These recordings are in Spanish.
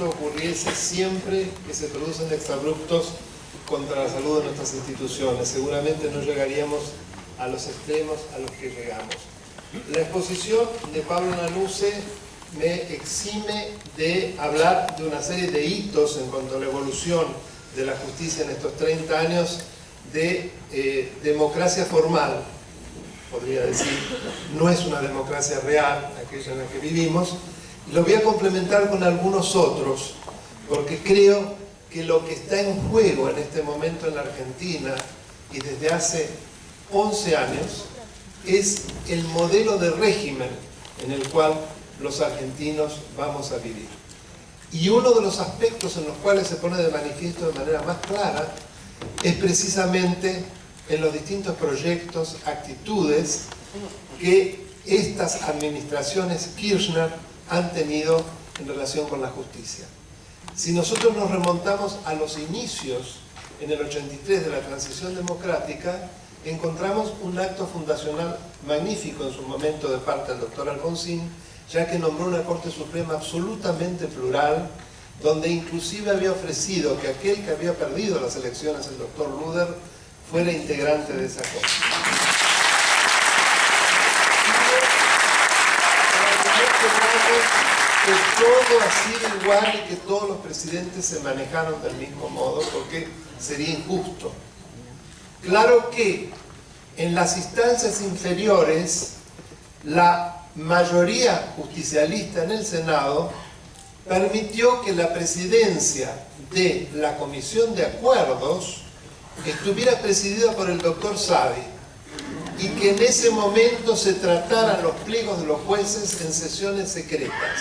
esto ocurriese siempre que se producen exabruptos contra la salud de nuestras instituciones. Seguramente no llegaríamos a los extremos a los que llegamos. La exposición de Pablo Lanuse me exime de hablar de una serie de hitos en cuanto a la evolución de la justicia en estos 30 años de democracia formal, podría decir. No es una democracia real aquella en la que vivimos. Lo voy a complementar con algunos otros, porque creo que lo que está en juego en este momento en la Argentina y desde hace 11 años es el modelo de régimen en el cual los argentinos vamos a vivir. Y uno de los aspectos en los cuales se pone de manifiesto de manera más clara es precisamente en los distintos proyectos, actitudes que estas administraciones Kirchner han tenido en relación con la justicia. Si nosotros nos remontamos a los inicios, en el 83 de la transición democrática, encontramos un acto fundacional magnífico en su momento de parte del doctor Alfonsín, ya que nombró una Corte Suprema absolutamente plural, donde inclusive había ofrecido que aquel que había perdido las elecciones, el doctor Luder, fuera integrante de esa Corte. Que todo ha sido igual y que todos los presidentes se manejaron del mismo modo, porque sería injusto. Claro que en las instancias inferiores la mayoría justicialista en el Senado permitió que la presidencia de la Comisión de Acuerdos estuviera presidida por el doctor Savi y que en ese momento se trataran los pliegos de los jueces en sesiones secretas.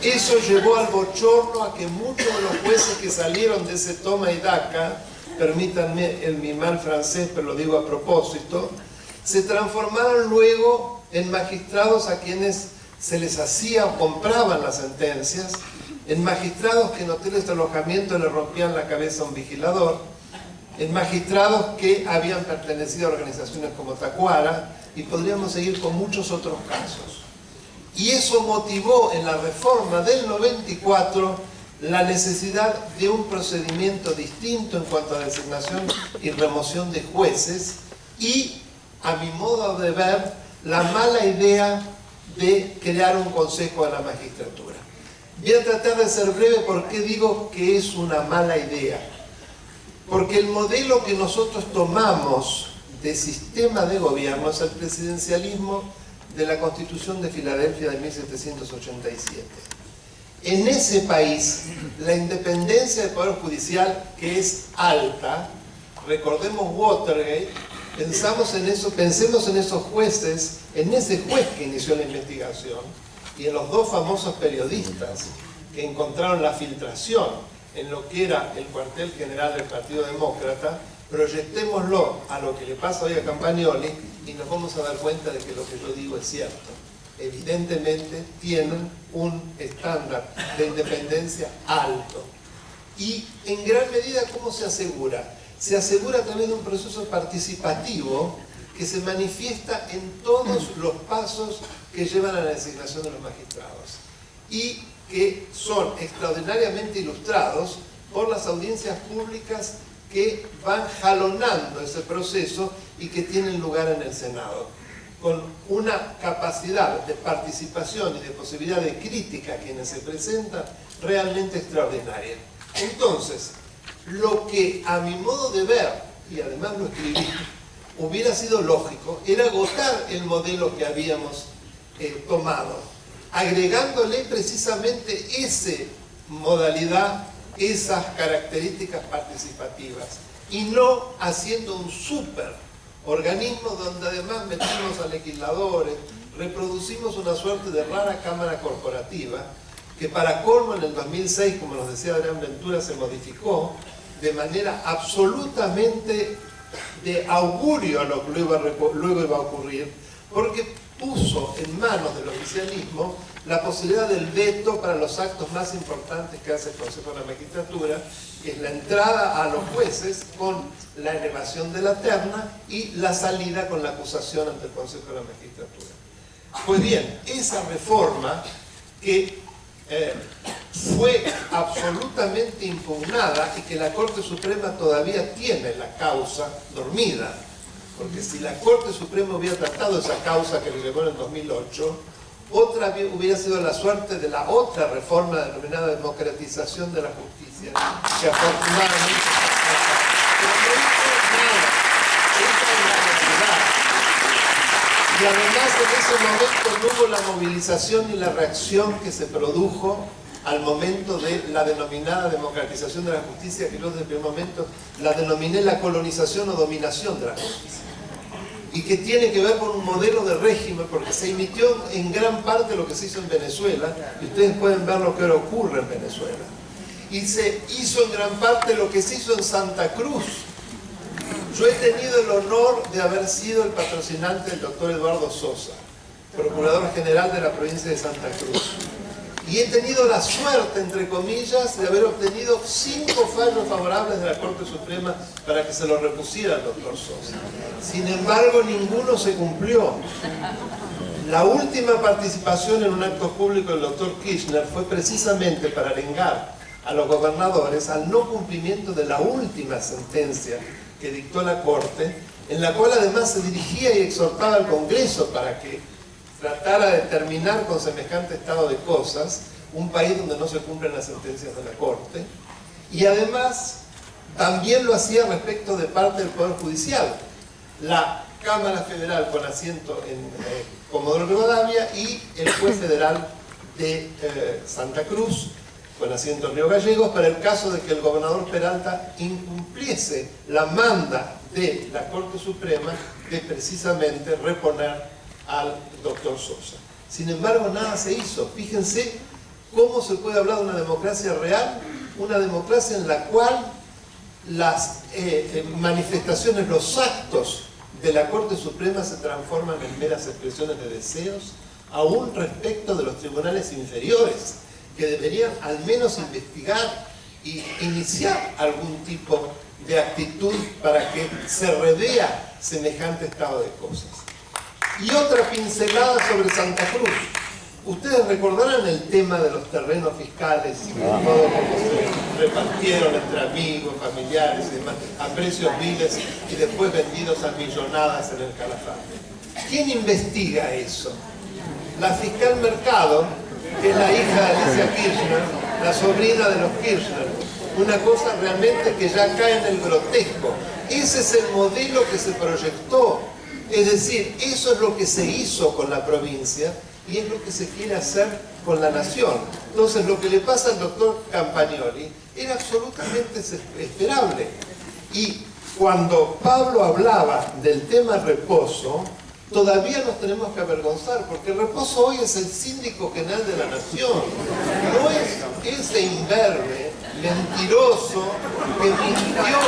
Eso llevó al bochorno a que muchos de los jueces que salieron de ese toma y daca, permítanme el mi mal francés, pero lo digo a propósito, se transformaron luego en magistrados a quienes se les hacía o compraban las sentencias, en magistrados que en hoteles de alojamiento le rompían la cabeza a un vigilador, en magistrados que habían pertenecido a organizaciones como Tacuara, y podríamos seguir con muchos otros casos. Y eso motivó en la reforma del 94 la necesidad de un procedimiento distinto en cuanto a designación y remoción de jueces y, a mi modo de ver, la mala idea de crear un consejo de la magistratura. Voy a tratar de ser breve. ¿Por qué digo que es una mala idea? Porque el modelo que nosotros tomamos de sistema de gobierno es el presidencialismo de la Constitución de Filadelfia de 1787. En ese país, la independencia del Poder Judicial, que es alta, recordemos Watergate, pensemos en esos jueces, en ese juez que inició la investigación y en los dos famosos periodistas que encontraron la filtración en lo que era el cuartel general del Partido Demócrata. Proyectémoslo a lo que le pasa hoy a Campagnoli y nos vamos a dar cuenta de que lo que yo digo es cierto. Evidentemente tienen un estándar de independencia alto. Y en gran medida, ¿cómo se asegura? Se asegura también un proceso participativo que se manifiesta en todos los pasos que llevan a la designación de los magistrados y que son extraordinariamente ilustrados por las audiencias públicas que van jalonando ese proceso y que tienen lugar en el Senado, con una capacidad de participación y de posibilidad de crítica a quienes se presentan realmente extraordinaria. Entonces, lo que a mi modo de ver, y además lo escribí, hubiera sido lógico, era agotar el modelo que habíamos tomado, agregándole precisamente esa modalidad, esas características participativas, y no haciendo un super organismo donde además metimos a legisladores, reproducimos una suerte de rara cámara corporativa, que para colmo en el 2006, como nos decía Adrián Ventura, se modificó de manera absolutamente de augurio a lo que luego iba a ocurrir, porque puso en manos del oficialismo la posibilidad del veto para los actos más importantes que hace el Consejo de la Magistratura, que es la entrada a los jueces con la elevación de la terna y la salida con la acusación ante el Consejo de la Magistratura. Pues bien, esa reforma que fue absolutamente impugnada y que la Corte Suprema todavía tiene la causa dormida. Porque si la Corte Suprema hubiera tratado esa causa que le llevó en el 2008, otra hubiera sido la suerte de la otra reforma denominada democratización de la justicia, que afortunadamente pero no hizo nada. Esa es la realidad. Y además en ese momento no hubo la movilización ni la reacción que se produjo al momento de la denominada democratización de la justicia, que yo desde el primer momento la denominé la colonización o dominación de la justicia. Y que tiene que ver con un modelo de régimen, porque se imitió en gran parte lo que se hizo en Venezuela, y ustedes pueden ver lo que ahora ocurre en Venezuela. Y se hizo en gran parte lo que se hizo en Santa Cruz. Yo he tenido el honor de haber sido el patrocinante del doctor Eduardo Sosa, procurador general de la provincia de Santa Cruz. Y he tenido la suerte, entre comillas, de haber obtenido 5 fallos favorables de la Corte Suprema para que se lo repusiera al doctor Sosa. Sin embargo, ninguno se cumplió. La última participación en un acto público del doctor Kirchner fue precisamente para arengar a los gobernadores al no cumplimiento de la última sentencia que dictó la Corte, en la cual además se dirigía y exhortaba al Congreso para que tratara de terminar con semejante estado de cosas, un país donde no se cumplen las sentencias de la Corte, y además también lo hacía respecto de parte del Poder Judicial, la Cámara Federal con asiento en Comodoro Rivadavia y el juez federal de Santa Cruz con asiento en Río Gallegos, para el caso de que el gobernador Peralta incumpliese la manda de la Corte Suprema de precisamente reponer al doctor Sosa. Sin embargo, nada se hizo. Fíjense cómo se puede hablar de una democracia real, una democracia en la cual las manifestaciones, los actos de la Corte Suprema se transforman en meras expresiones de deseos, aún respecto de los tribunales inferiores, que deberían al menos investigar y iniciar algún tipo de actitud para que se revea semejante estado de cosas. Y otra pincelada sobre Santa Cruz. Ustedes recordarán el tema de los terrenos fiscales y de todo cómo se repartieron entre amigos, familiares y demás, a precios viles y después vendidos a millonadas en el Calafate. ¿Quién investiga eso? La fiscal Mercado, que es la hija de Alicia Kirchner, la sobrina de los Kirchner. Una cosa realmente que ya cae en el grotesco. Ese es el modelo que se proyectó. Es decir, eso es lo que se hizo con la provincia y es lo que se quiere hacer con la nación. Entonces, lo que le pasa al doctor Campagnoli era absolutamente esperable. Y cuando Pablo hablaba del tema reposo, todavía nos tenemos que avergonzar, porque el reposo hoy es el síndico general de la nación. No es ese imberbe, mentiroso, que mintió.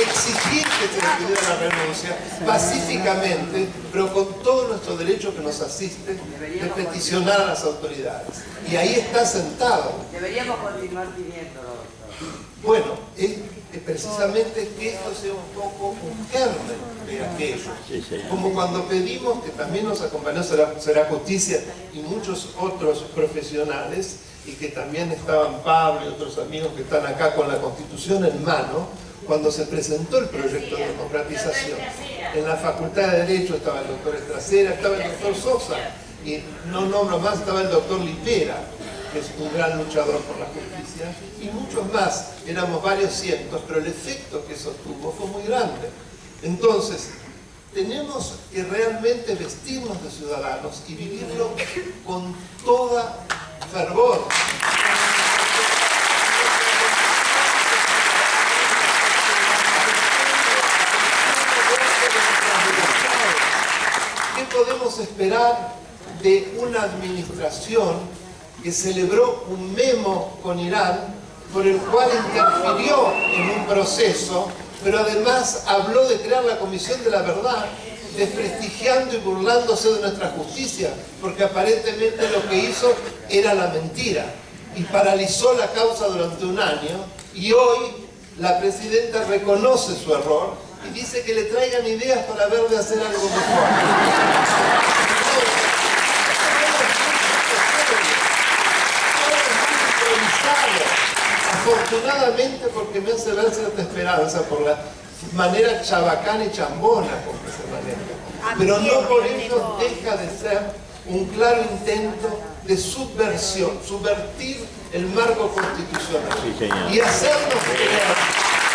Exigir que se le pidiera la renuncia pacíficamente, pero con todo nuestro derecho que nos asiste de peticionar a las autoridades. Y ahí está sentado. Deberíamos continuar pidiéndolo. Bueno, es precisamente que esto sea un poco un germen de aquello. Como cuando pedimos que también nos acompañó Será Justicia y muchos otros profesionales, y que también estaban Pablo y otros amigos que están acá con la Constitución en mano, cuando se presentó el proyecto de democratización. En la Facultad de Derecho estaba el doctor Estracera, estaba el doctor Sosa, y no nombro más, estaba el doctor Lipera, que es un gran luchador por la justicia, y muchos más. Éramos varios cientos, pero el efecto que eso tuvo fue muy grande. Entonces, tenemos que realmente vestirnos de ciudadanos y vivirlo con toda fervor. ¿Qué podemos esperar de una administración que celebró un memo con Irán por el cual interfirió en un proceso, pero además habló de crear la Comisión de la Verdad, desprestigiando y burlándose de nuestra justicia, porque aparentemente lo que hizo era la mentira, y paralizó la causa durante un año, y hoy la presidenta reconoce su error y dice que le traigan ideas para ver de hacer algo mejor. Afortunadamente, porque me hace ver cierta esperanza por la manera chabacana y chambona con que se maneja. Pero no por ello deja de ser un claro intento de subversión, subvertir el marco constitucional y hacernos creer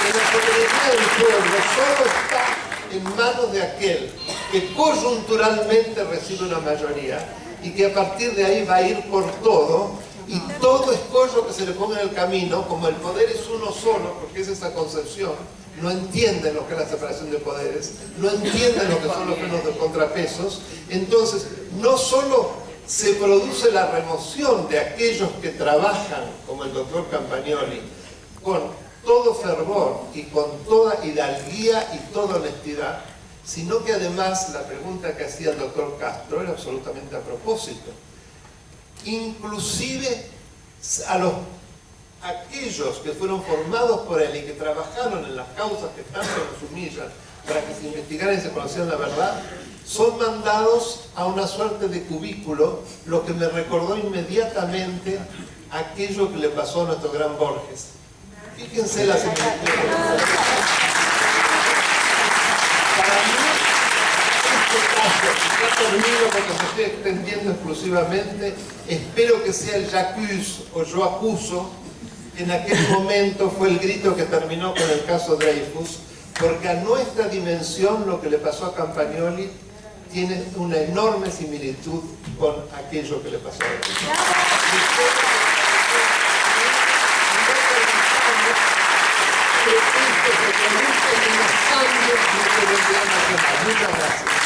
que la soberanía del pueblo solo está en manos de aquel que coyunturalmente recibe una mayoría y que a partir de ahí va a ir por todo, y todo escollo que se le ponga en el camino, como el poder es uno solo, porque es esa concepción, no entienden lo que es la separación de poderes, no entienden lo que son los frenos de contrapesos, entonces no solo se produce la remoción de aquellos que trabajan, como el doctor Campagnoli, con todo fervor y con toda hidalguía y toda honestidad, sino que además la pregunta que hacía el doctor Castro era absolutamente a propósito. Inclusive aquellos que fueron formados por él y que trabajaron en las causas que tanto nos humillan para que se investigara y se conociera la verdad, son mandados a una suerte de cubículo, lo que me recordó inmediatamente aquello que le pasó a nuestro gran Borges. Fíjense la similitud. Para mí, este caso, ya termino porque se estoy extendiendo exclusivamente, espero que sea el j'accuse o yo acuso, que en aquel momento fue el grito que terminó con el caso Dreyfus, porque a nuestra dimensión lo que le pasó a Campagnoli tiene una enorme similitud con aquello que le pasó a Dreyfus. Muchas gracias.